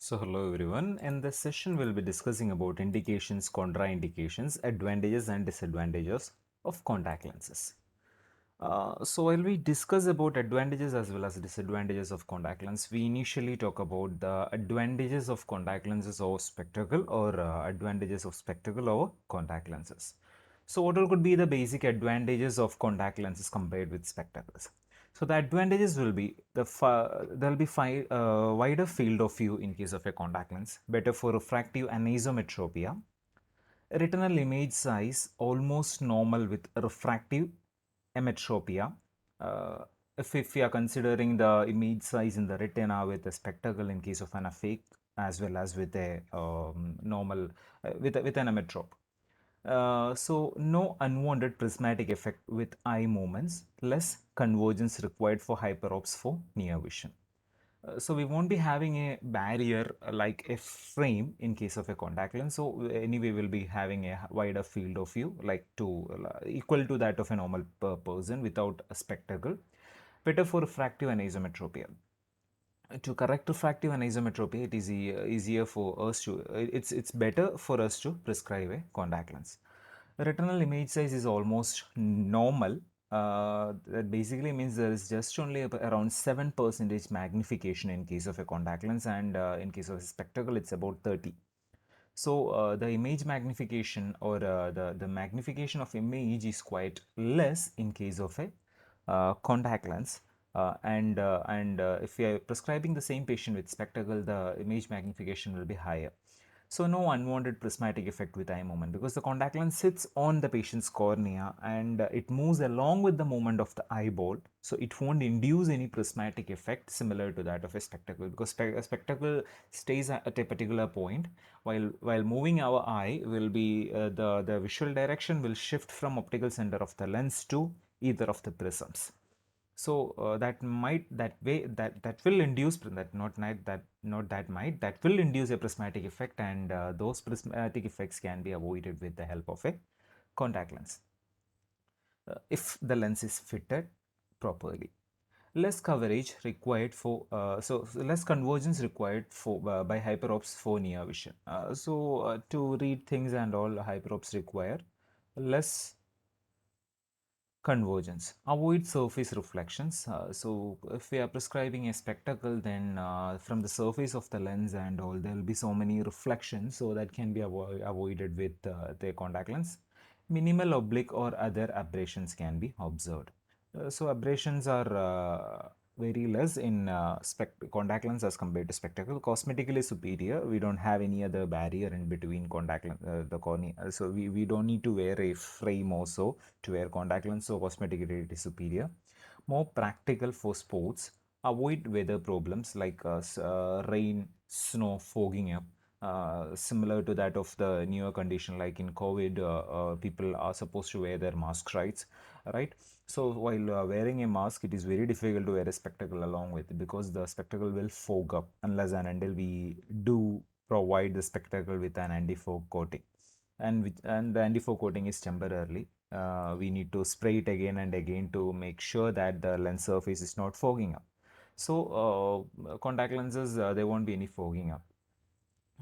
So hello everyone. In this session we'll be discussing about indications, contraindications, advantages and disadvantages of contact lenses. So while we discuss about advantages as well as disadvantages of contact lens, we initially talk about the advantages of contact lenses over spectacle or advantages of spectacle over contact lenses. So what all could be the basic advantages of contact lenses compared with spectacles? So the advantages will be there'll be wider field of view in case of a contact lens, better for refractive anisometropia, retinal image size almost normal with refractive emetropia. Uh, if we are considering the image size in the retina with a spectacle in case of an aphakic as well as with a normal with an emetrope. So no unwanted prismatic effect with eye movements, less convergence required for hyperops for near vision. So we won't be having a barrier like a frame in case of a contact lens. So anyway, we'll be having a wider field of view, like to equal to that of a normal person without a spectacle. Better for refractive anisometropia. To correct refractive anisometropy, it is easier for us to. It's better for us to prescribe a contact lens. Retinal image size is almost normal. That basically means there is just only around 7% magnification in case of a contact lens, and in case of a spectacle, it's about 30. So the image magnification or the magnification of image is quite less in case of a contact lens. And if we are prescribing the same patient with spectacle, the image magnification will be higher. So no unwanted prismatic effect with eye movement because the contact lens sits on the patient's cornea and it moves along with the movement of the eyeball. So it won't induce any prismatic effect similar to that of a spectacle because a spectacle stays at a particular point while moving our eye will be the visual direction will shift from optical center of the lens to either of the prisms. So that might that way that will induce that not that might that will induce a prismatic effect, and those prismatic effects can be avoided with the help of a contact lens if the lens is fitted properly. Less coverage required for less convergence required for by hyperops for near vision. To read things and all, hyperops require less convergence. Avoid surface reflections. So if we are prescribing a spectacle, then from the surface of the lens and all, there will be so many reflections, so that can be avoided with the contact lens. Minimal oblique or other aberrations can be observed. So aberrations are very less in contact lens as compared to spectacle. Cosmetically superior. We don't have any other barrier in between the cornea. So we don't need to wear a frame also to wear contact lens. So cosmetically it is superior. More practical for sports. Avoid weather problems like rain, snow, fogging up. Similar to that of the newer condition, like in COVID, people are supposed to wear their masks, right? So while wearing a mask, it is very difficult to wear a spectacle along with it because the spectacle will fog up unless and until we do provide the spectacle with an anti-fog coating. And the anti-fog coating is temporarily. We need to spray it again and again to make sure that the lens surface is not fogging up. So contact lenses, there won't be any fogging up.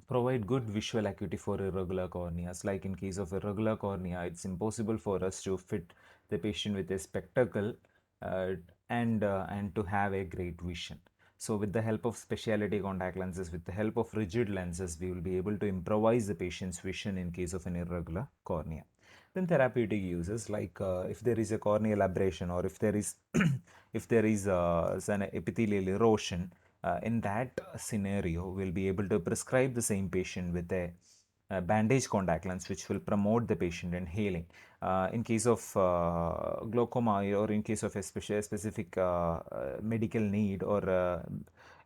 Provide good visual acuity for irregular corneas. Like in case of irregular cornea, it's impossible for us to fit the patient with a spectacle uh, and to have a great vision. So with the help of specialty contact lenses, with the help of rigid lenses, we will be able to improvise the patient's vision in case of an irregular cornea. Then therapeutic uses, like if there is a corneal aberration or if there is if there is an epithelial erosion, in that scenario, we'll be able to prescribe the same patient with a bandage contact lens, which will promote the patient in healing. In case of glaucoma or in case of a specific medical need, or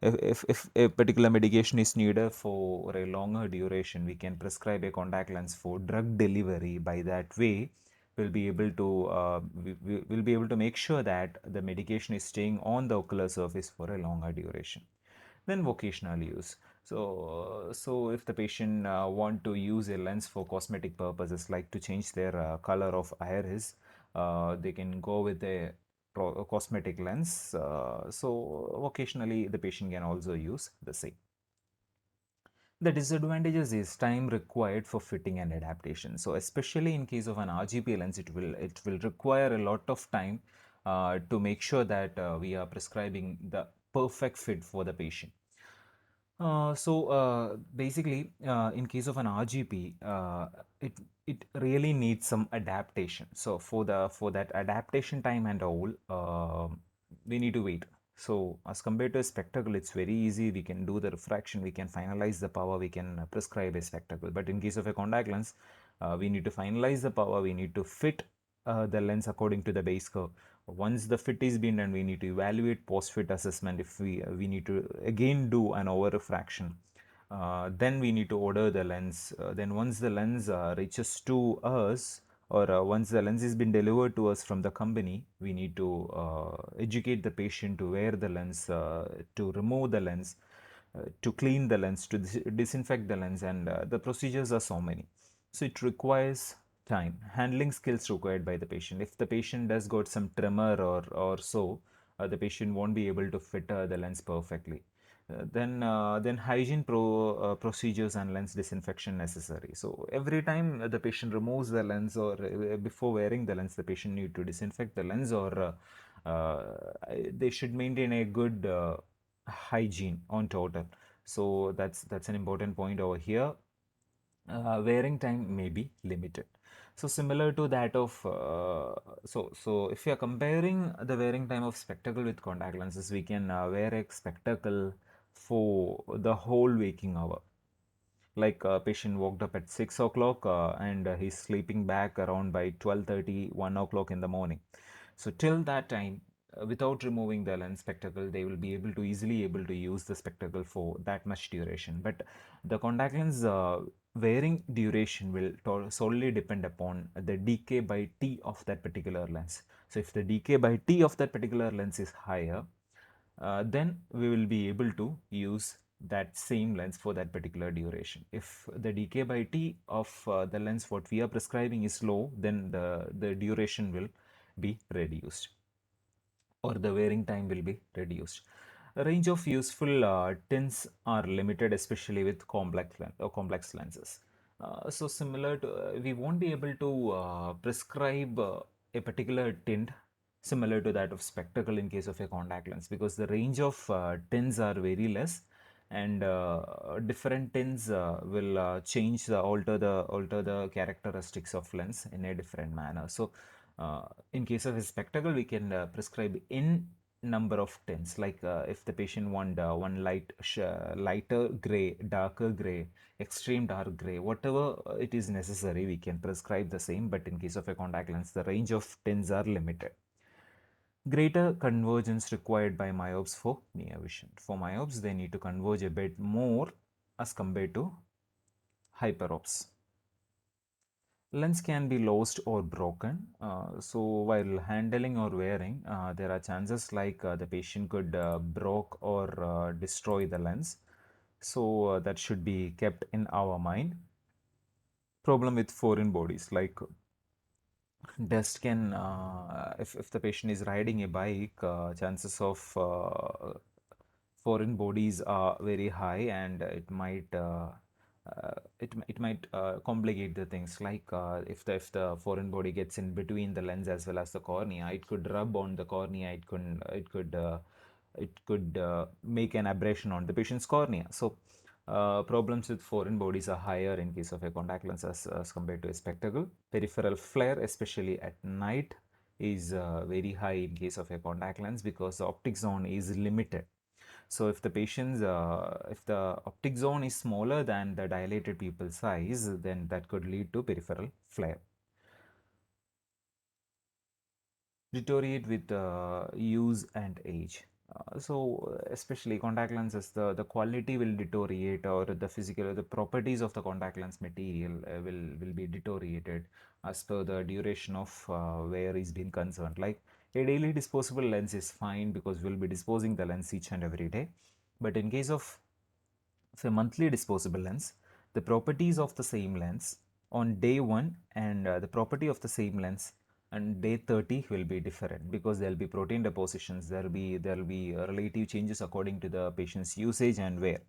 if a particular medication is needed for a longer duration, we can prescribe a contact lens for drug delivery. By that way, we'll be able to will be able to make sure that the medication is staying on the ocular surface for a longer duration. Then vocational use. So if the patient want to use a lens for cosmetic purposes, like to change their color of iris, they can go with a cosmetic lens. So occasionally the patient can also use the same. The disadvantages is time required for fitting and adaptation. So especially in case of an RGP lens, it will require a lot of time to make sure that we are prescribing the perfect fit for the patient. Basically, in case of an RGP, it it really needs some adaptation. So for that adaptation time and all, we need to wait. So as compared to a spectacle, it's very easy. We can do the refraction, we can finalize the power, we can prescribe a spectacle. But in case of a contact lens, we need to finalize the power, we need to fit the lens according to the base curve. Once the fit is been done, we need to evaluate post-fit assessment. If we need to again do an over refraction, then we need to order the lens. Then once the lens reaches to us, or once the lens has been delivered to us from the company, we need to educate the patient to wear the lens, to remove the lens, to clean the lens, to disinfect the lens, and the procedures are so many. So it requires time, handling skills required by the patient. If the patient does got some tremor or so, the patient won't be able to fit the lens perfectly. Then hygiene procedures and lens disinfection necessary. So every time the patient removes the lens, or before wearing the lens, the patient need to disinfect the lens, or they should maintain a good hygiene on total. So that's an important point over here. Wearing time may be limited. So similar to that of so if you are comparing the wearing time of spectacle with contact lenses, we can wear a spectacle for the whole waking hour. Like a patient woke up at 6 o'clock, and he's sleeping back around by 12:30, 1 o'clock in the morning. So till that time, without removing the lens spectacle, they will be able to easily able to use the spectacle for that much duration. But the contact lens wearing duration will solely depend upon the dk by t of that particular lens. So if the dk by t of that particular lens is higher, then we will be able to use that same lens for that particular duration. If the dk by t of the lens what we are prescribing is low, then the duration will be reduced, or the wearing time will be reduced. A range of useful tints are limited, especially with complex lenses. So similar to, we won't be able to prescribe a particular tint similar to that of spectacle in case of a contact lens, because the range of tints are very less, and different tints will alter the characteristics of lens in a different manner. So in case of a spectacle, we can prescribe in number of tints. Like if the patient want one lighter gray, darker gray, extreme dark gray, whatever it is necessary, we can prescribe the same. But in case of a contact lens, the range of tints are limited. Greater convergence required by myopes for near vision. For myopes, they need to converge a bit more as compared to hyperopes. Lens can be lost or broken. So while handling or wearing, there are chances like the patient could broke or destroy the lens. So that should be kept in our mind. Problem with foreign bodies, like dust can, if the patient is riding a bike, chances of foreign bodies are very high, and it might complicate the things. Like if the foreign body gets in between the lens as well as the cornea, it could rub on the cornea, it could make an abrasion on the patient's cornea. So problems with foreign bodies are higher in case of a contact lens as compared to a spectacle. Peripheral flare, especially at night, is very high in case of a contact lens, because the optic zone is limited. So if if the optic zone is smaller than the dilated pupil size, then that could lead to peripheral flare. Deteriorate with use and age. Especially contact lenses, the quality will deteriorate, or the properties of the contact lens material will be deteriorated as per the duration of wear is being concerned. Like a daily disposable lens is fine, because we'll be disposing the lens each and every day. But in case of a monthly disposable lens, the properties of the same lens on day 1 and the property of the same lens on day 30 will be different, because there will be protein depositions, there will be relative changes according to the patient's usage and wear.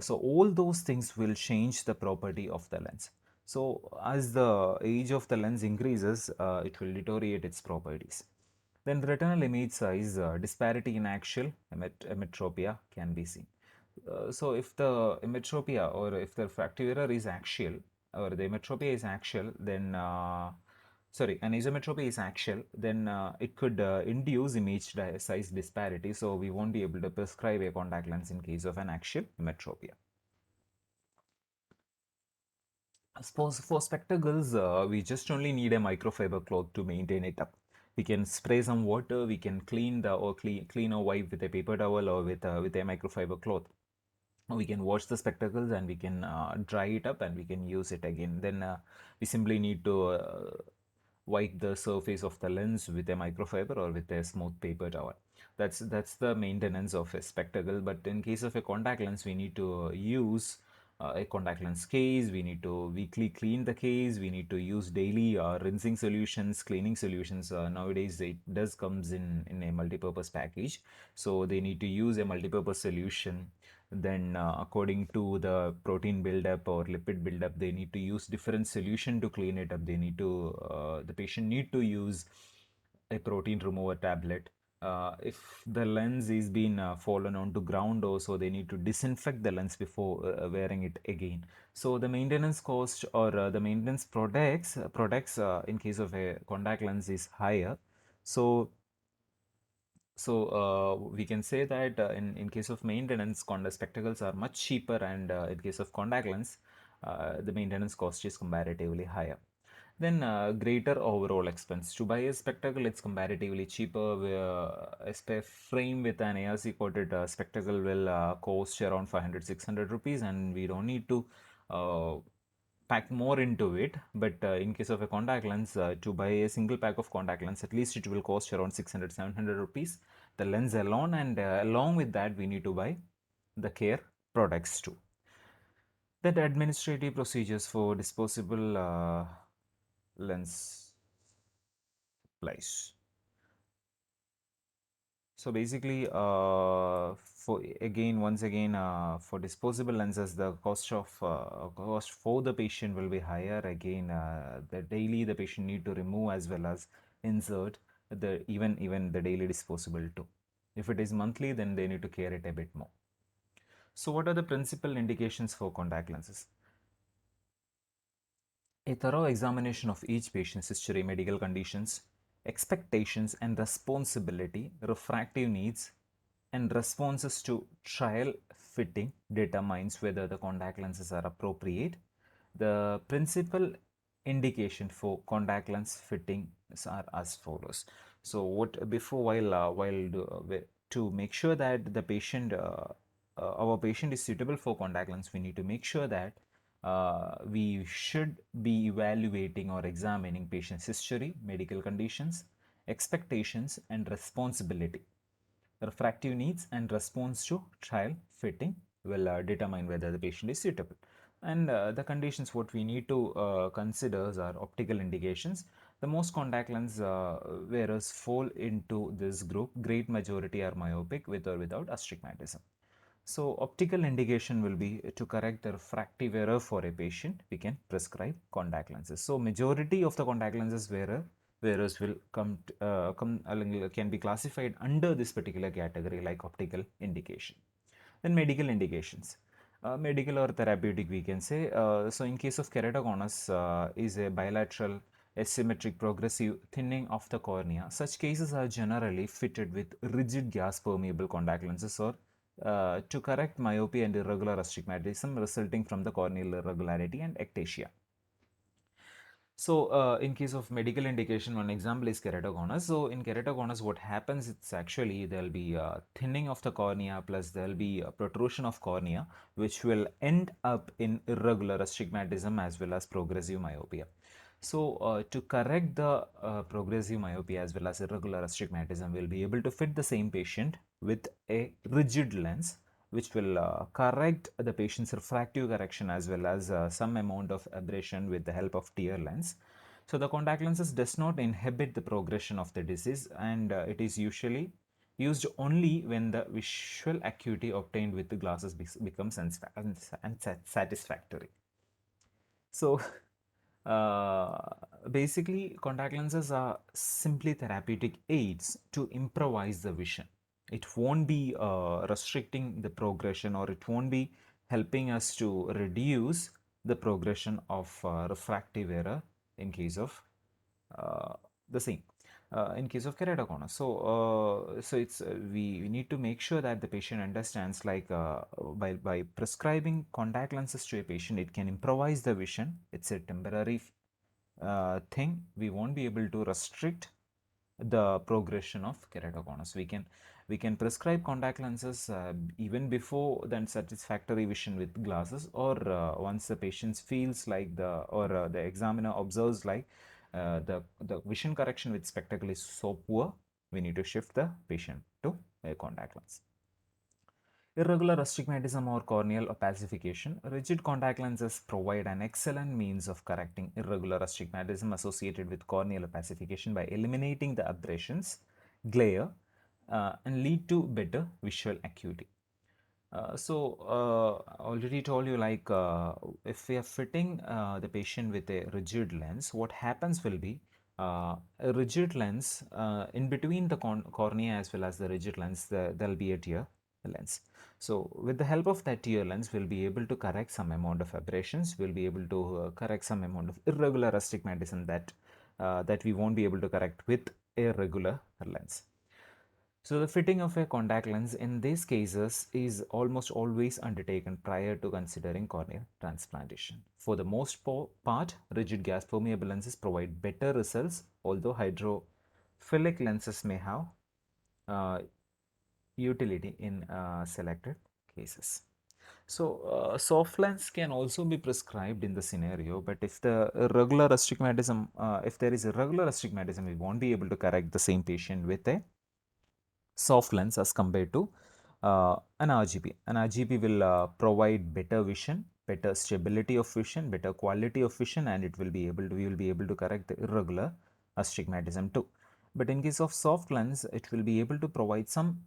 So all those things will change the property of the lens. So as the age of the lens increases, it will deteriorate its properties. Then the retinal image size disparity in axial emmetropia can be seen. So if the emmetropia or if the refractive error is axial or the emmetropia is axial, then sorry, anisometropy is axial, then it could induce image size disparity. So we won't be able to prescribe a contact lens in case of an axial emmetropia. Suppose for spectacles, we just only need a microfiber cloth to maintain it up. We can spray some water, we can clean clean or wipe with a paper towel or with a microfiber cloth. We can wash the spectacles and we can dry it up and we can use it again. Then we simply need to wipe the surface of the lens with a microfiber or with a smooth paper towel. That's the maintenance of a spectacle. But in case of a contact lens, we need to use a contact lens case. We need to weekly clean the case. We need to use daily rinsing solutions, cleaning solutions. Nowadays it does comes in a multi-purpose package, so they need to use a multi-purpose solution. Then according to the protein buildup or lipid buildup, they need to use different solution to clean it up. They need to the patient need to use a protein remover tablet. If the lens is being fallen onto ground, also they need to disinfect the lens before wearing it again. So the maintenance cost or the maintenance products in case of a contact lens is higher. So we can say that in case of maintenance, contact spectacles are much cheaper, and in case of contact lens, the maintenance cost is comparatively higher. Then greater overall expense. To buy a spectacle, it's comparatively cheaper. A frame with an ARC coated spectacle will cost around 500-600 rupees, and we don't need to uh, pack more into it. But in case of a contact lens, to buy a single pack of contact lens, at least it will cost around 600-700 rupees, the lens alone, and along with that we need to buy the care products too. That administrative procedures for disposable lens applies. So basically, once again, for disposable lenses, the cost for the patient will be higher. Again, the patient need to remove as well as insert even the daily disposable too. If it is monthly, then they need to care it a bit more. So what are the principal indications for contact lenses? A thorough examination of each patient's history, medical conditions, expectations and responsibility, refractive needs, and responses to trial fitting determines whether the contact lenses are appropriate. The principal indication for contact lens fitting are as follows. So what before to make sure that the patient our patient is suitable for contact lens, we need to make sure that we should be evaluating or examining patient's history, medical conditions, expectations and responsibility. Refractive needs and response to trial fitting will determine whether the patient is suitable. And the conditions what we need to consider are optical indications. The most contact lens wearers fall into this group. Great majority are myopic with or without astigmatism. So optical indication will be to correct the refractive error for a patient, we can prescribe contact lenses. So majority of the contact lenses wearers will can be classified under this particular category like optical indication. Then medical indications. Medical or therapeutic we can say. So in case of keratoconus is a bilateral asymmetric progressive thinning of the cornea. Such cases are generally fitted with rigid gas permeable contact lenses or to correct myopia and irregular astigmatism resulting from the corneal irregularity and ectasia. So, in case of medical indication, one example is keratoconus. So, in keratoconus, what happens? It's actually there'll be thinning of the cornea plus there'll be a protrusion of cornea, which will end up in irregular astigmatism as well as progressive myopia. So, to correct the progressive myopia as well as irregular astigmatism, we'll be able to fit the same patient with a rigid lens, which will correct the patient's refractive correction as well as some amount of aberration with the help of tear lens. So the contact lenses does not inhibit the progression of the disease, and it is used only when the visual acuity obtained with the glasses becomes unsatisfactory. So, basically, contact lenses are simply therapeutic aids to improvise the vision. It won't be restricting the progression, or it won't be helping us to reduce the progression of refractive error in case of uh, the same. In case of keratoconus, so it's we need to make sure that the patient understands, like by prescribing contact lenses to a patient, it can improvise the vision. It's a temporary thing. We won't be able to restrict the progression of keratoconus. We can prescribe contact lenses even before the unsatisfactory vision with glasses, or once the patient feels like the examiner observes like the vision correction with spectacle is so poor, we need to shift the patient to a contact lens. Irregular astigmatism or corneal opacification. Rigid contact lenses provide an excellent means of correcting irregular astigmatism associated with corneal opacification by eliminating the aberrations, glare, and lead to better visual acuity. Already told you, like if we are fitting the patient with a rigid lens, what happens will be a rigid lens in between the cornea as well as the rigid lens, there'll be a tear lens. So with the help of that tear lens, we'll be able to correct some amount of aberrations. We'll be able to correct some amount of irregular astigmatism that we won't be able to correct with a regular lens. So the fitting of a contact lens in these cases is almost always undertaken prior to considering corneal transplantation. For the most part, rigid gas permeable lenses provide better results, although hydrophilic lenses may have utility in selected cases. So, soft lens can also be prescribed in the scenario, but if if there is irregular astigmatism, we won't be able to correct the same patient with a soft lens as compared to an RGP. An RGP will provide better vision, better stability of vision, better quality of vision, and we will be able to correct the irregular astigmatism too. But in case of soft lens, it will be able to provide some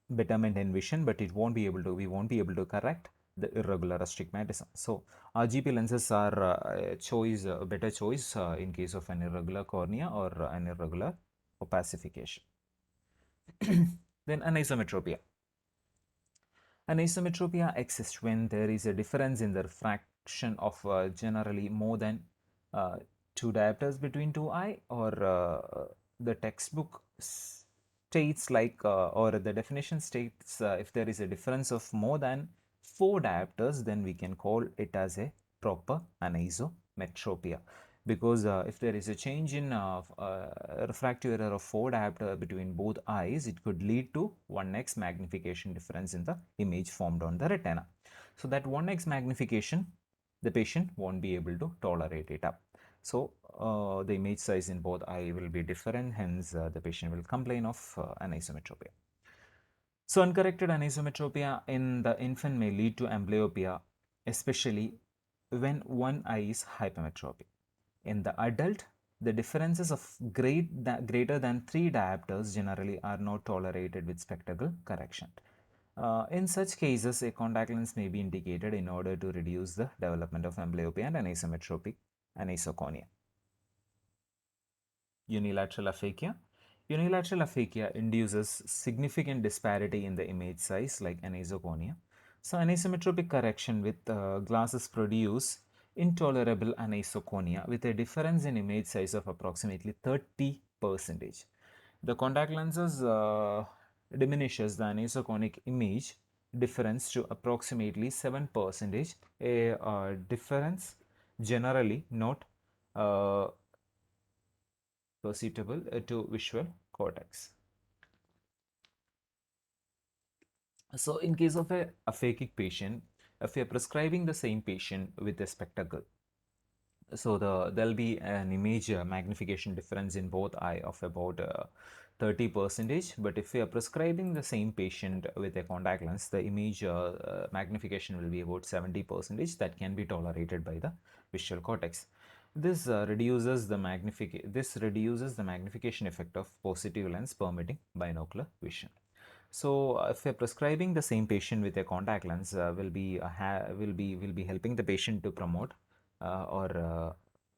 betterment in vision, but we won't be able to correct the irregular astigmatism. So RGP lenses are a better choice in case of an irregular cornea or an irregular opacification. Then anisometropia. Anisometropia exists when there is a difference in the refraction of generally more than 2 diopters between two eye, or the textbook states like or the definition states if there is a difference of more than 4 diopters, then we can call it as a proper anisometropia. Because if there is a change in refractive error of 4 diopter between both eyes, it could lead to 1x magnification difference in the image formed on the retina. So that 1x magnification, the patient won't be able to tolerate it up. So the image size in both eye will be different, hence the patient will complain of anisometropia. So uncorrected anisometropia in the infant may lead to amblyopia, especially when one eye is hypermetropic. In the adult, the differences of greater than 3 diopters generally are not tolerated with spectacle correction. In such cases, a contact lens may be indicated in order to reduce the development of amblyopia and anisometropic anisoconia. Unilateral aphakia. Unilateral aphakia induces significant disparity in the image size like anisoconia. So anisometropic correction with glasses produce intolerable anisoconia with a difference in image size of approximately 30%. The contact lenses diminishes the anisoconic image difference to approximately 7%, a difference generally not perceptible to visual cortex. So in case of a aphakic patient, if we are prescribing the same patient with a spectacle, so there'll be an image magnification difference in both eye of about 30%. But if we are prescribing the same patient with a contact lens, the image magnification will be about 70%. That can be tolerated by the visual cortex. This reduces the magnification effect of positive lens, permitting binocular vision. So if we're prescribing the same patient with a contact lens, will be helping the patient to promote or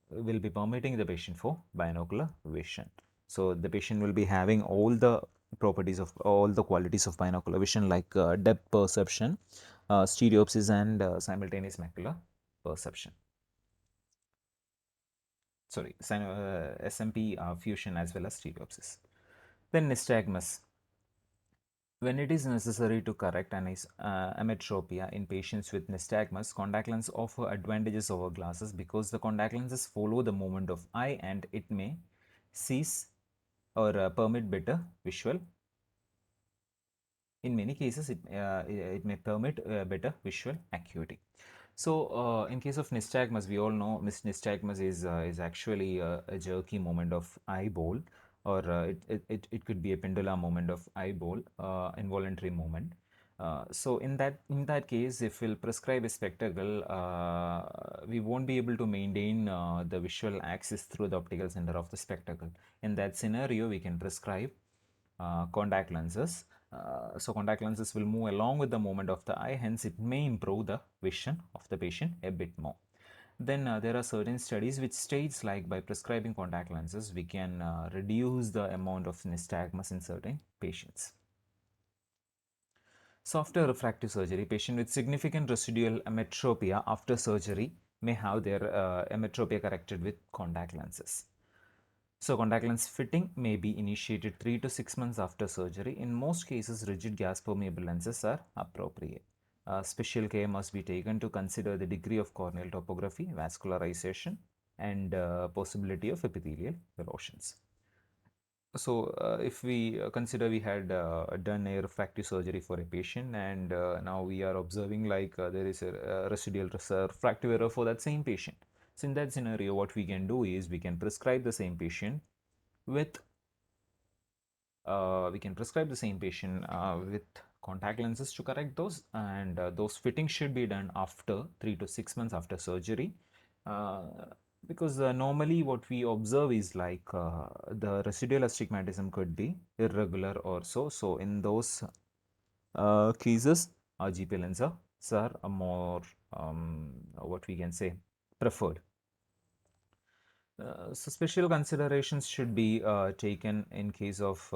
will be permitting the patient for binocular vision. So the patient will be having all the properties of all the qualities of binocular vision, like depth perception, stereopsis, and simultaneous macular perception. Sorry, SMP fusion as well as stereopsis. Then nystagmus. When it is necessary to correct ametropia in patients with nystagmus, contact lenses offer advantages over glasses because the contact lenses follow the movement of eye and it may cease or permit better visual. In many cases, it may permit better visual acuity. So, in case of nystagmus, we all know nystagmus is actually a jerky movement of eyeball, or it could be a pendular movement of eyeball, involuntary movement. So in that case, if we'll prescribe a spectacle, we won't be able to maintain the visual axis through the optical center of the spectacle. In that scenario, we can prescribe contact lenses. So contact lenses will move along with the movement of the eye, hence it may improve the vision of the patient a bit more. Then there are certain studies which states like by prescribing contact lenses, we can reduce the amount of nystagmus in certain patients. So after refractive surgery, patient with significant residual ametropia after surgery may have their ametropia corrected with contact lenses. So contact lens fitting may be initiated 3 to 6 months after surgery. In most cases, rigid gas permeable lenses are appropriate. Special care must be taken to consider the degree of corneal topography, vascularization, and possibility of epithelial erosions. So if we consider we had done a refractive surgery for a patient, and now we are observing like there is a residual refractive error for that same patient. So in that scenario, what we can do is we can prescribe the same patient with contact lenses to correct those, and those fittings should be done after 3 to 6 months after surgery, uh, because normally what we observe is like the residual astigmatism could be irregular or so in those cases RGP lenses are a more what we can say preferred. So special considerations should be taken in case of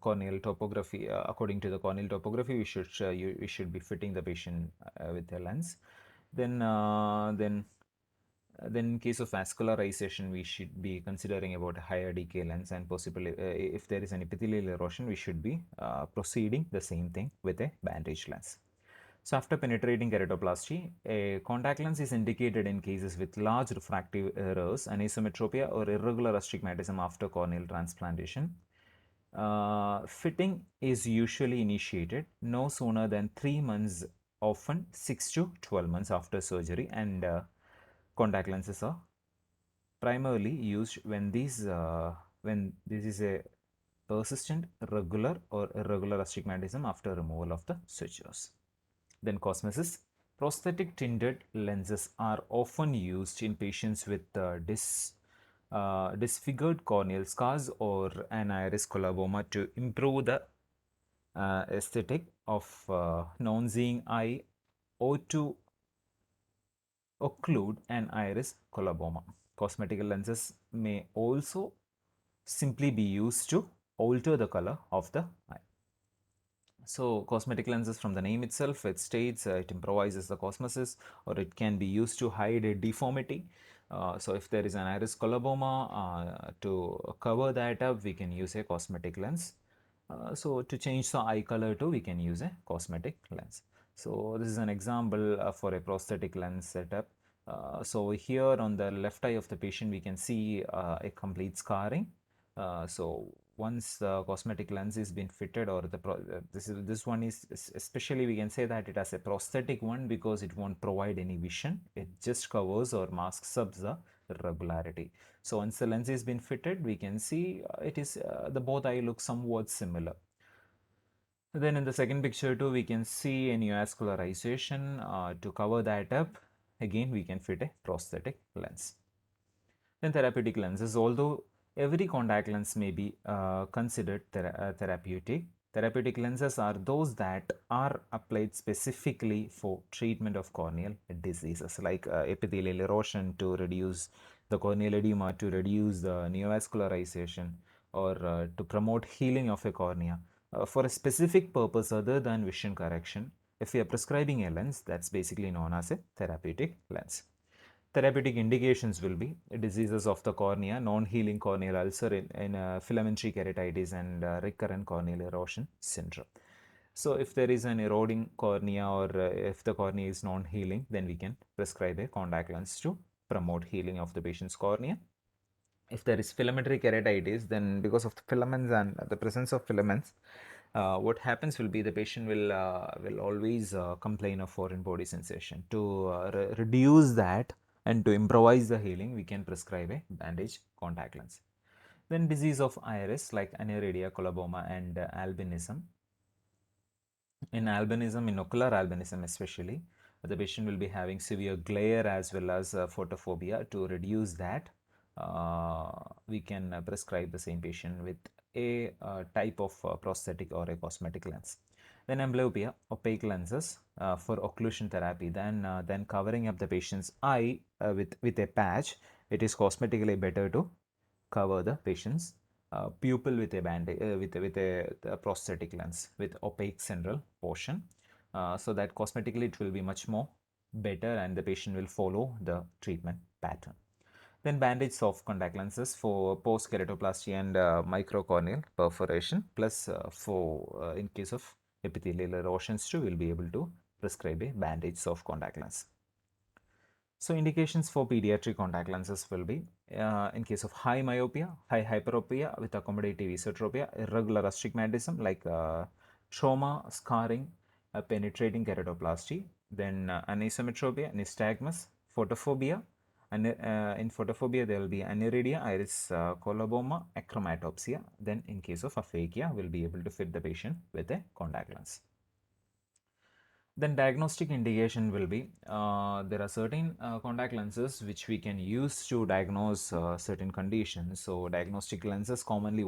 corneal topography. According to the corneal topography, we should be fitting the patient with a lens. Then in case of vascularization, we should be considering about a higher decay lens, and possibly if there is an epithelial erosion, we should be proceeding the same thing with a bandage lens. So after penetrating keratoplasty, a contact lens is indicated in cases with large refractive errors, anisometropia, or irregular astigmatism after corneal transplantation. Fitting is usually initiated no sooner than 3 months, often 6 to 12 months after surgery, and contact lenses are primarily used when this is a persistent, regular, or irregular astigmatism after removal of the sutures. Then cosmesis. Prosthetic tinted lenses are often used in patients with disfigured corneal scars or an iris coloboma to improve the aesthetic of non-seeing eye or to occlude an iris coloboma. Cosmetic lenses may also simply be used to alter the color of the eye. So cosmetic lenses, from the name itself, it states it improvises the cosmesis, or it can be used to hide a deformity. So if there is an iris coloboma, to cover that up, we can use a cosmetic lens. So to change the eye color too, we can use a cosmetic lens. So this is an example for a prosthetic lens setup. So here on the left eye of the patient, we can see a complete scarring. So once the cosmetic lens is been fitted, or this one is especially, we can say that it has a prosthetic one because it won't provide any vision. It just covers or masks up the irregularity. So once the lens has been fitted, we can see it is the both eye look somewhat similar. Then in the second picture too, we can see a neovascularization. To cover that up, again we can fit a prosthetic lens. Then therapeutic lenses. Although every contact lens may be considered therapeutic, Therapeutic lenses are those that are applied specifically for treatment of corneal diseases like epithelial erosion to reduce the corneal edema, to reduce the neovascularization, or to promote healing of a cornea for a specific purpose other than vision correction. If we are prescribing a lens, that's basically known as a therapeutic lens. Therapeutic indications will be diseases of the cornea, non-healing corneal ulcer in filamentary keratitis, and recurrent corneal erosion syndrome. So if there is an eroding cornea, or if the cornea is non-healing, then we can prescribe a contact lens to promote healing of the patient's cornea. If there is filamentary keratitis, then because of the filaments and the presence of filaments, what happens will be the patient will always complain of foreign body sensation. To reduce that and to improvise the healing, we can prescribe a bandage contact lens. Then disease of iris like aniridia, coloboma, and albinism. In albinism, in ocular albinism especially, the patient will be having severe glare as well as photophobia. To reduce that, we can prescribe the same patient with a type of prosthetic or a cosmetic lens. Then amblyopia, opaque lenses for occlusion therapy. Then covering up the patient's eye with a patch. It is cosmetically better to cover the patient's pupil with a bandage, with a prosthetic lens with opaque central portion, so that cosmetically it will be much more better and the patient will follow the treatment pattern. Then bandage soft contact lenses for post keratoplasty and microcorneal perforation, plus for in case of epithelial erosions too, will be able to prescribe a bandage soft contact lens. So indications for pediatric contact lenses will be in case of high myopia, high hyperopia with accommodative esotropia, irregular astigmatism like trauma, scarring, penetrating keratoplasty, then anisometropia, nystagmus, photophobia, and in photophobia there will be aniridia, iris coloboma, achromatopsia. Then in case of aphakia, we'll be able to fit the patient with a contact lens. Then diagnostic indication will be there are certain contact lenses which we can use to diagnose certain conditions. So diagnostic lenses, commonly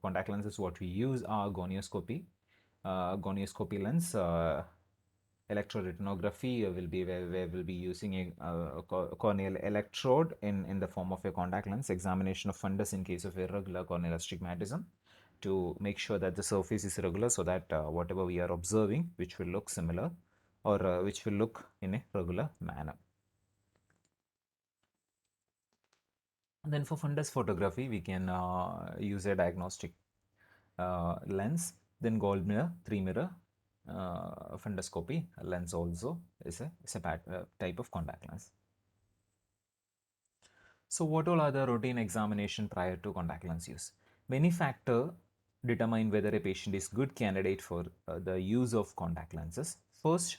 contact lenses what we use are gonioscopy, gonioscopy lens, electroretinography will be where we'll be using a corneal electrode in the form of a contact lens, examination of fundus in case of irregular corneal astigmatism to make sure that the surface is regular, so that whatever we are observing, which will look similar or which will look in a regular manner. And then for fundus photography, we can use a diagnostic lens. Then gold mirror, 3-mirror funduscopy lens also is a type of contact lens. So what all are the routine examination prior to contact lens use? Many factors determine whether a patient is good candidate for the use of contact lenses. First,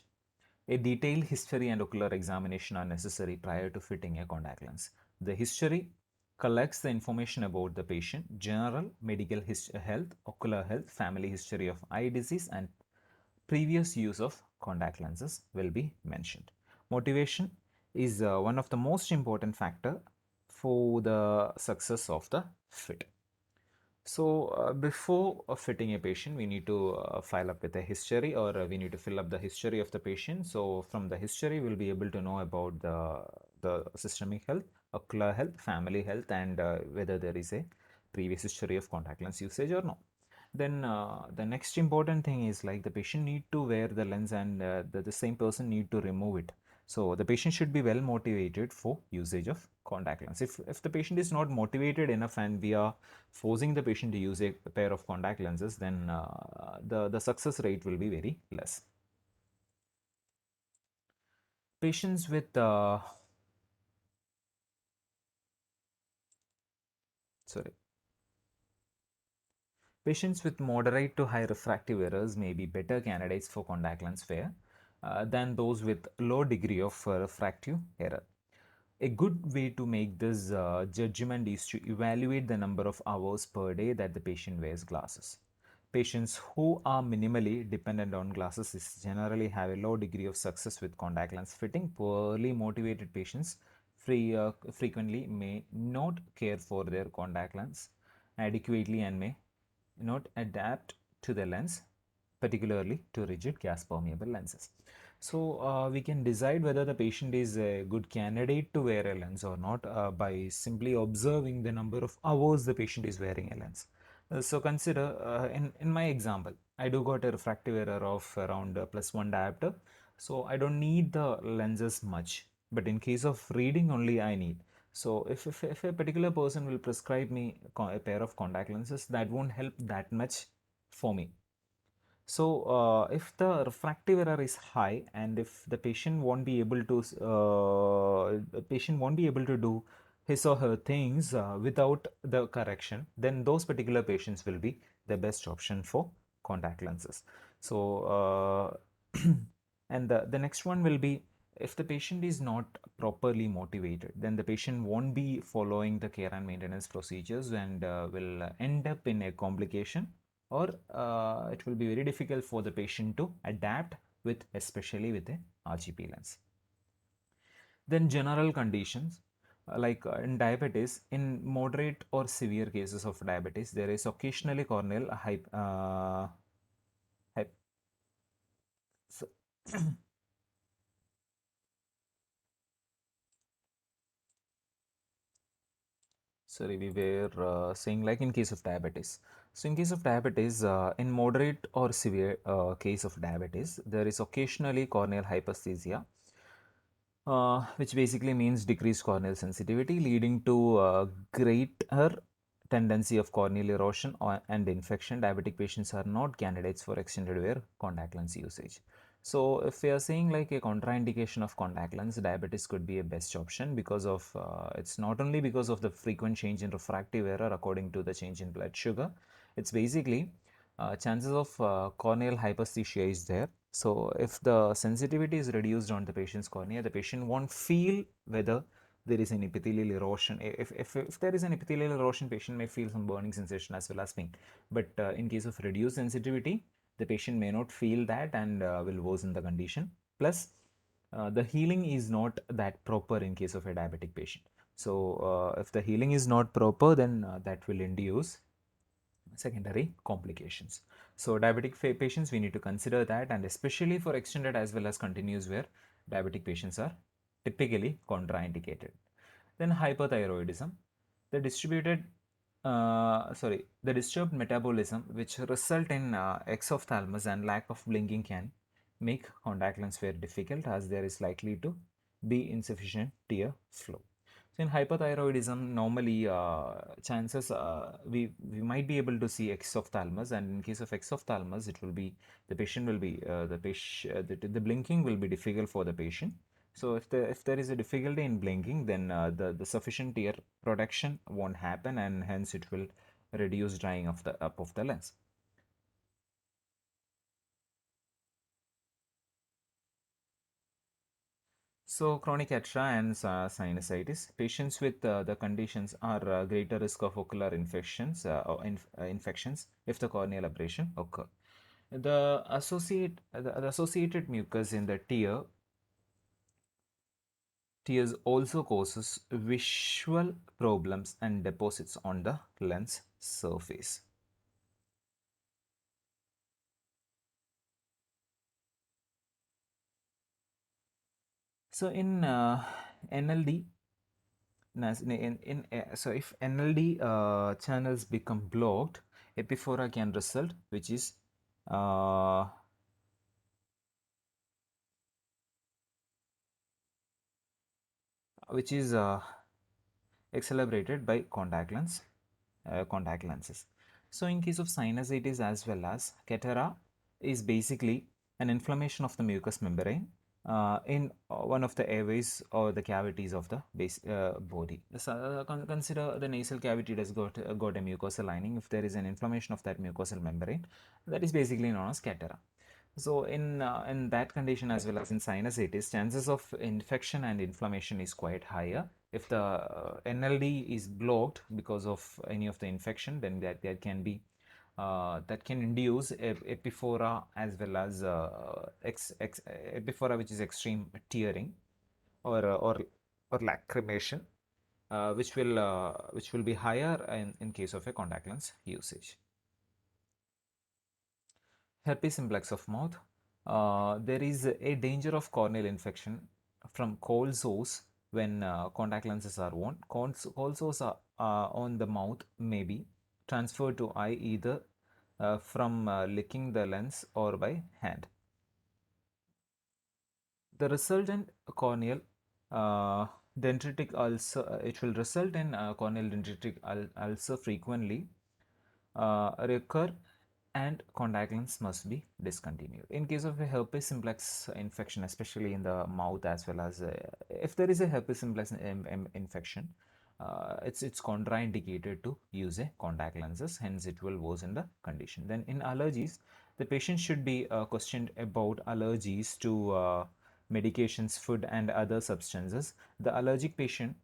a detailed history and ocular examination are necessary prior to fitting a contact lens. The history collects the information about the patient, general medical health, ocular health, family history of eye disease, and previous use of contact lenses will be mentioned. Motivation is one of the most important factor for the success of the fit. So before fitting a patient, we need to file up with a history, or we need to fill up the history of the patient. So from the history, we'll be able to know about the systemic health, ocular health, family health, and whether there is a previous history of contact lens usage or not. Then the next important thing is like the patient need to wear the lens, and the same person need to remove it. So the patient should be well motivated for usage of contact lens. If the patient is not motivated enough and we are forcing the patient to use a pair of contact lenses, then the success rate will be very less. Patients with patients with moderate to high refractive errors may be better candidates for contact lens wear than those with low degree of refractive error. A good way to make this judgment is to evaluate the number of hours per day that the patient wears glasses. Patients who are minimally dependent on glasses generally have a low degree of success with contact lens fitting. Poorly motivated patients frequently may not care for their contact lens adequately and may not adapt to the lens, particularly to rigid gas permeable lenses. So we can decide whether the patient is a good candidate to wear a lens or not by simply observing the number of hours the patient is wearing a lens. So consider in my example, I do got a refractive error of around +1 diopter. So I don't need the lenses much, but in case of reading only I need. So if a particular person will prescribe me a pair of contact lenses, that won't help that much for me. So, if the refractive error is high and if the patient won't be able to do his or her things without the correction, then those particular patients will be the best option for contact lenses. So, and the next one will be, if the patient is not properly motivated, then the patient won't be following the care and maintenance procedures and will end up in a complication, or it will be very difficult for the patient to adapt with, especially with a RGP lens. Then general conditions like in diabetes, in moderate or severe cases of diabetes, there is occasionally corneal so sorry, we were saying like in case of diabetes. So in case of diabetes, in moderate or severe case of diabetes, there is occasionally corneal hyperesthesia, which basically means decreased corneal sensitivity, leading to greater tendency of corneal erosion and infection. Diabetic patients are not candidates for extended wear contact lens usage. So if we are saying like a contraindication of contact lens, diabetes could be a best option because of it's not only because of the frequent change in refractive error according to the change in blood sugar. It's basically chances of corneal hyperesthesia is there. So if the sensitivity is reduced on the patient's cornea, the patient won't feel whether there is an epithelial erosion. If there is an epithelial erosion, patient may feel some burning sensation as well as pain. But in case of reduced sensitivity, the patient may not feel that and will worsen the condition. Plus, the healing is not that proper in case of a diabetic patient. So if the healing is not proper, then that will induce secondary complications. So diabetic patients, we need to consider that, and especially for extended as well as continuous wear, diabetic patients are typically contraindicated. Then hyperthyroidism, the the disturbed metabolism which result in exophthalmos and lack of blinking can make contact lens wear difficult, as there is likely to be insufficient tear flow. So in hyperthyroidism, normally chances we might be able to see exophthalmos, and in case of exophthalmos, it will be the patient will be the blinking will be difficult for the patient. So if there is a difficulty in blinking, then the sufficient tear production won't happen, and hence it will reduce drying of the up of the lens. So chronic ATRA and sinusitis. Patients with the conditions are greater risk of ocular infections infections if the corneal abrasion occur. The associated mucus in the tears also causes visual problems and deposits on the lens surface. So in NLD, so if NLD channels become blocked, epiphora can result, uh, which is accelerated by contact lenses. So in case of sinusitis as well as catara is basically an inflammation of the mucous membrane in one of the airways or the cavities of the body. So, consider the nasal cavity has got a mucosal lining. If there is an inflammation of that mucosal membrane, that is basically known as catara. So in that condition as well as in sinusitis, chances of infection and inflammation is quite higher. If the NLD is blocked because of any of the infection, then that can be that can induce epiphora as well as epiphora, which is extreme tearing, or uh, or or lacrimation, which will be higher in case of a contact lens usage. herpes simplex of mouth, there is a danger of corneal infection from cold sores when contact lenses are worn. Cold sores on the mouth may be transferred to eye either from licking the lens or by hand. The resultant corneal dendritic ulcer, it will result in corneal dendritic ulcer frequently recur and contact lens must be discontinued. In case of a herpes simplex infection, especially in the mouth, as well as if there is a herpes simplex infection, it's contraindicated to use a contact lenses, hence it will worsen the condition. Then in allergies, the patient should be questioned about allergies to medications, food and other substances. The allergic patient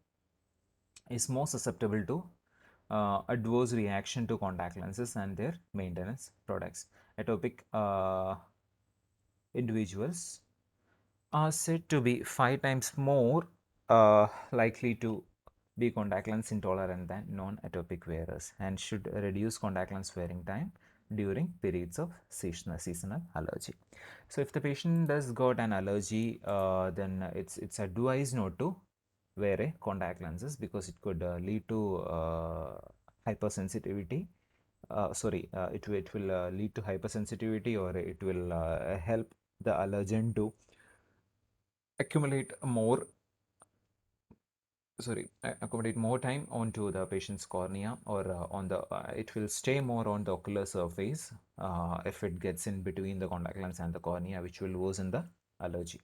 is more susceptible to adverse reaction to contact lenses and their maintenance products. Atopic individuals are said to be 5 times more likely to be contact lens intolerant than non-atopic wearers and should reduce contact lens wearing time during periods of seasonal allergy. So if the patient does got an allergy, then it's advised not to wear a contact lenses because it could lead to hypersensitivity. It will lead to hypersensitivity, or it will help the allergen to accumulate more accommodate more time onto the patient's cornea, or on the it will stay more on the ocular surface if it gets in between the contact lens and the cornea, which will worsen the allergy.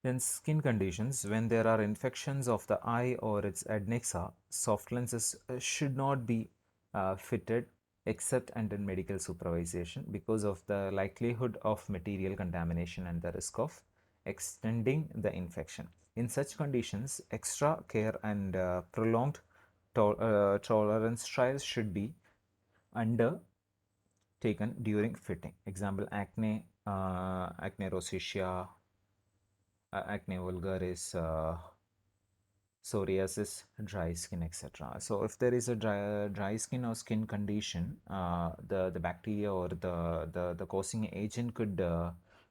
Then skin conditions, when there are infections of the eye or its adnexa, soft lenses should not be fitted except under medical supervision because of the likelihood of material contamination and the risk of extending the infection. In such conditions, extra care and prolonged tolerance trials should be undertaken during fitting. Example, acne rosacea, acne vulgaris, psoriasis, dry skin, etc. So if there is a dry skin or skin condition, the bacteria or the causing agent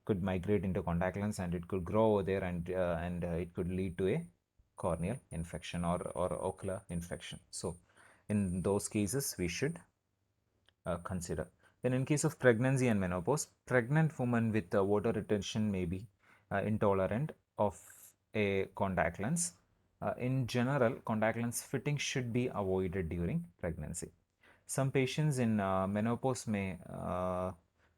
could migrate into contact lens, and it could grow over there, and it could lead to a corneal infection or ocular infection. So in those cases, we should consider. Then in case of pregnancy and menopause, pregnant women with water retention may be intolerant of a contact lens. In general, contact lens fitting should be avoided during pregnancy. Some patients in menopause may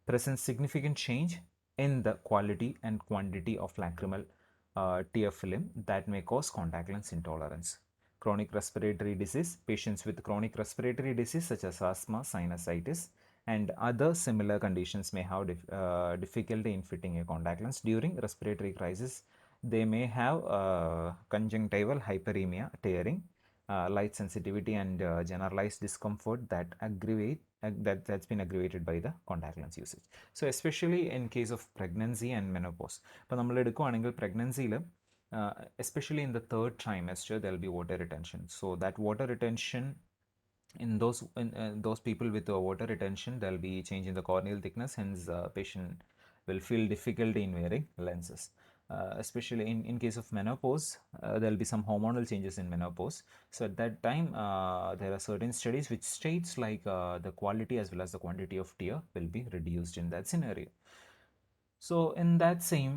present significant change in the quality and quantity of lacrimal tear film that may cause contact lens intolerance. Chronic respiratory disease, patients with chronic respiratory disease such as asthma, sinusitis, and other similar conditions may have difficulty in fitting a contact lens. During respiratory crisis, they may have conjunctival hyperemia, tearing, light sensitivity, and generalized discomfort that that's been aggravated by the contact lens usage. So especially in case of pregnancy and menopause. ഇപ്പോൾ നമ്മൾ എടുക്കുകയാണെങ്കിൽ pregnancy-ൽ especially in the third trimester, there will be water retention. So that water retention in those people with water retention, there will be change in the corneal thickness, hence patient will feel difficulty in wearing lenses. Especially in case of menopause, there will be some hormonal changes in menopause. So at that time, there are certain studies which states like the quality as well as the quantity of tear will be reduced in that scenario. So in that same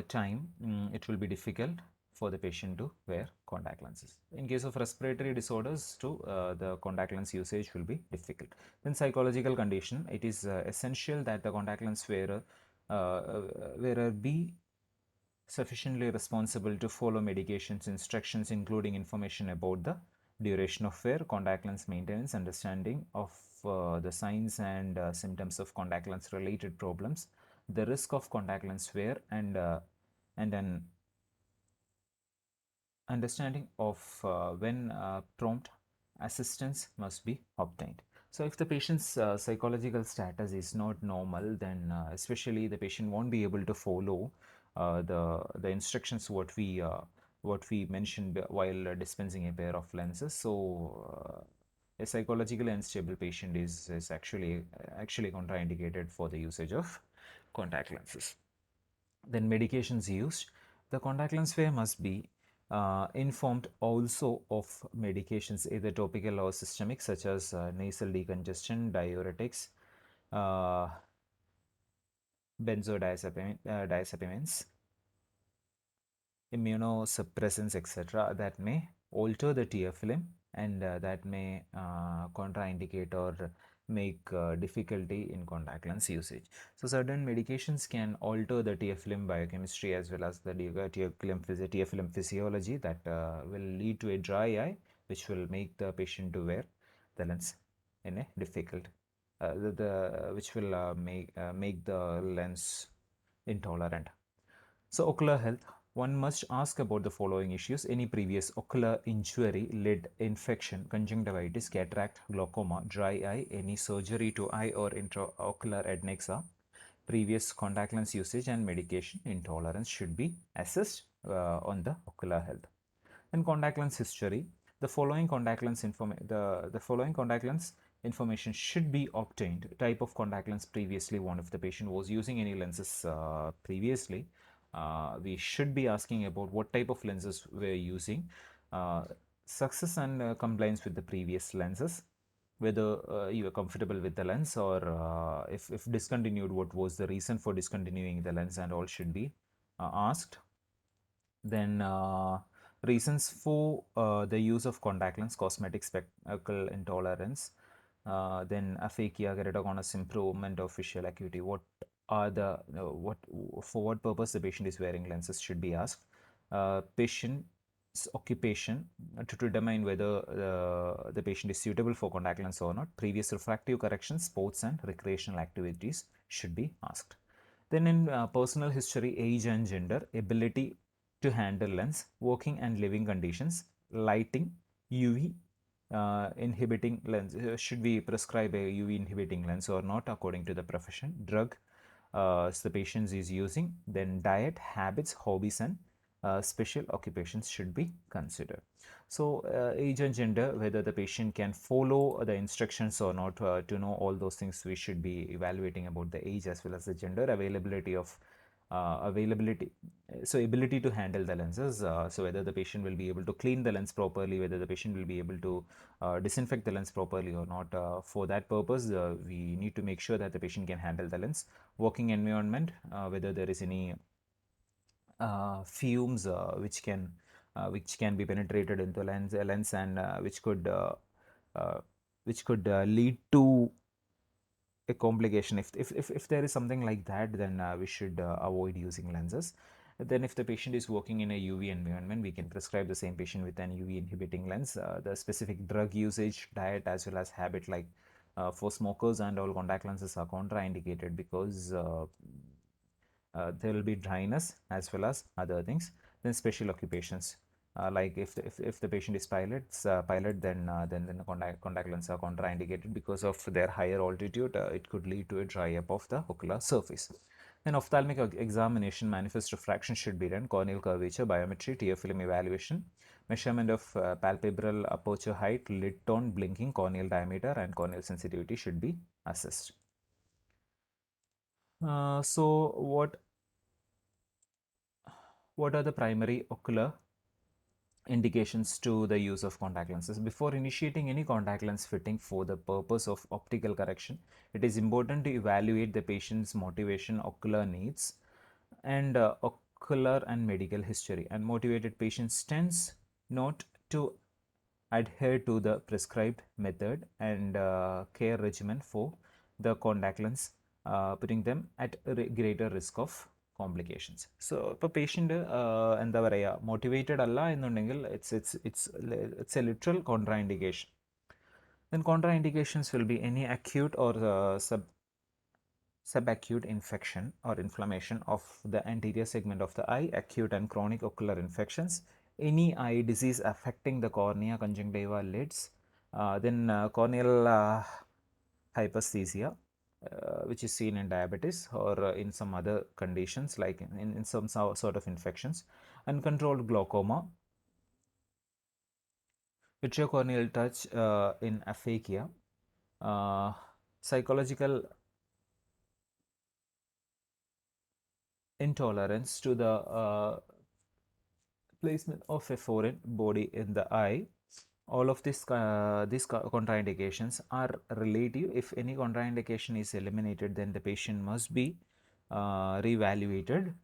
time, it will be difficult for the patient to wear contact lenses. In case of respiratory disorders too, the contact lens usage will be difficult. Then psychological condition, it is essential that the contact lens wearer be sufficiently responsible to follow medications instructions, including information about the duration of wear, contact lens maintenance, understanding of the signs and symptoms of contact lens related problems, the risk of contact lens wear, and an understanding of when prompt assistance must be obtained. So if the patient's psychological status is not normal, then especially the patient won't be able to follow the instructions what we mentioned while dispensing a pair of lenses. So A psychologically unstable patient is actually contraindicated for the usage of contact lenses. Then medications used. The contact lens wearer must be informed also of medications, either topical or systemic, such as nasal decongestion, diuretics, uh, benzodiazepines, immunosuppressants, etc., that may alter the tear film and that may contraindicate or make difficulty in contact lens usage. So certain medications can alter the tear film biochemistry as well as the tear film physiology that will lead to a dry eye, which will make the patient to wear the lens in a difficult, which will make the lens intolerant. So ocular health, one must ask about the following issues: any previous ocular injury, lid infection, conjunctivitis, cataract, glaucoma, dry eye, any surgery to eye or intraocular adnexa, previous contact lens usage, and medication intolerance should be assessed on the ocular health. And contact lens history, the following contact lens information should be obtained: type of contact lens previously worn. If the patient was using any lenses previously, we should be asking about what type of lenses we're using, success and compliance with the previous lenses, whether you are comfortable with the lens, or if discontinued, what was the reason for discontinuing the lens, and all should be asked. Then reasons for the use of contact lens: cosmetic, spectacle intolerance, then aphakia, keratoconus, improvement of visual acuity. What are the what for what purpose the patient is wearing lenses should be asked. Patient's occupation, to determine whether the patient is suitable for contact lens or not. Previous refractive corrections, sports and recreational activities should be asked. Then in personal history, age and gender, ability to handle lens, working and living conditions, lighting, UV inhibiting lens. Should we prescribe a UV inhibiting lens or not according to the profession? Drug the patient is using. Then diet, habits, hobbies, and special occupations should be considered. So age and gender, whether the patient can follow the instructions or not. To know all those things, we should be evaluating about the age as well as the gender, availability, so ability to handle the lenses, so whether the patient will be able to clean the lens properly, whether the patient will be able to disinfect the lens properly or not. For that purpose, we need to make sure that the patient can handle the lens. Working environment, whether there is any fumes which can be penetrated into lens and uh, which could lead to a complication. If there is something like that, then we should avoid using lenses. Then if the patient is working in a UV environment, we can prescribe the same patient with an UV inhibiting lens. The specific drug usage, diet, as well as habit, like for smokers and all, contact lenses are contraindicated because there will be dryness as well as other things. Then special occupations, like if the patient is pilot, then the contact lenses are contraindicated because of their higher altitude. It could lead to a dry up of the ocular surface. Then ophthalmic examination, manifest refraction should be done, corneal curvature, biometry, tear film evaluation, measurement of palpebral aperture height, lid tone, blinking, corneal diameter, and corneal sensitivity should be assessed. So what are the primary ocular indications to the use of contact lenses? Before initiating any contact lens fitting for the purpose of optical correction, it is important to evaluate the patient's motivation, ocular needs, and ocular and medical history. And motivated patients tends not to adhere to the prescribed method and care regimen for the contact lens, putting them at greater risk of complications. So ഇപ്പോൾ patient എന്താ പറയുക, motivated അല്ല എന്നുണ്ടെങ്കിൽ it's A literal contra indication. Then contraindications will be any acute or subacute infection or inflammation of the anterior segment of the eye, acute and chronic ocular infections, any eye disease affecting the cornea, conjunctiva, lids, then corneal hyperesthesia, which is seen in diabetes or in some other conditions, like in some sort of infections, uncontrolled glaucoma, Vitreocorneal touch in aphakia, psychological intolerance to the placement of a foreign body in the eye. All of these contraindications are relative. If any contraindication is eliminated, then the patient must be reevaluated,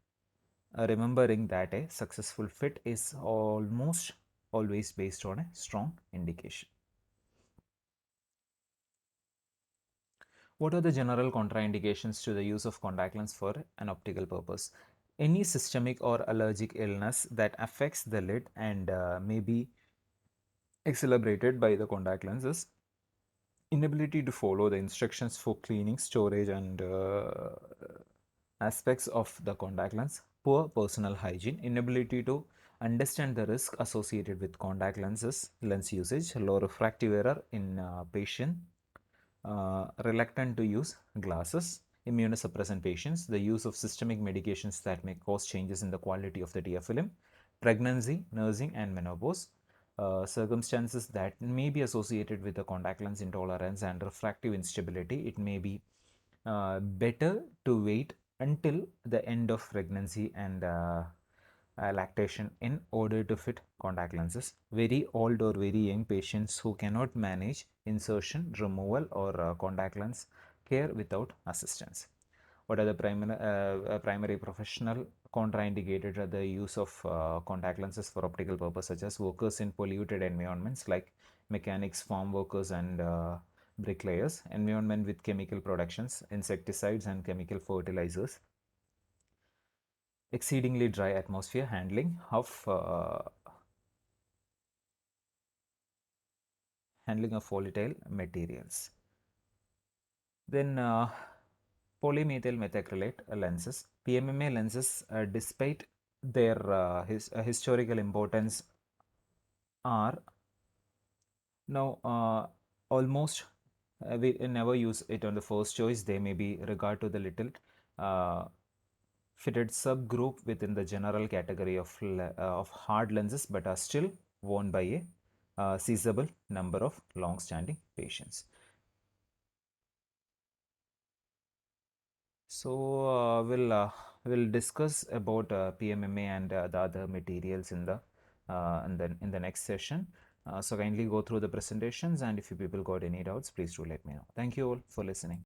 remembering that a successful fit is almost always based on a strong indication. What are the general contraindications to the use of contact lens for an optical purpose? Any systemic or allergic illness that affects the lid and may be exacerbated by the contact lenses, inability to follow the instructions for cleaning, storage, and aspects of the contact lens, poor personal hygiene, inability to understand the risk associated with contact lenses, lens usage, low refractive error in patient, reluctant to use glasses, immunosuppressant patients, the use of systemic medications that may cause changes in the quality of the tear film, pregnancy, nursing, and menopause, circumstances that may be associated with the contact lens intolerance and refractive instability. It may be better to wait until the end of pregnancy and lactation in order to fit contact lenses. Very old or very young patients who cannot manage insertion, removal, or contact lens care without assistance. What are the primary professional contraindicated are the use of contact lenses for optical purpose, such as workers in polluted environments like mechanics, farm workers, and bricklayers, environment with chemical productions, insecticides, and chemical fertilizers, exceedingly dry atmosphere, handling of volatile materials. Then polymethyl methacrylate lenses, PMMA lenses, despite their historical importance, are now almost we never use it on the first choice. They may be regard to the little uh, fitted subgroup within the general category of hard lenses, but are still worn by a sizable number of long-standing patients. So we'll discuss about PMMA and the other materials in the next session. So kindly go through the presentations, and if you people got any doubts, please do let me know. Thank you all for listening.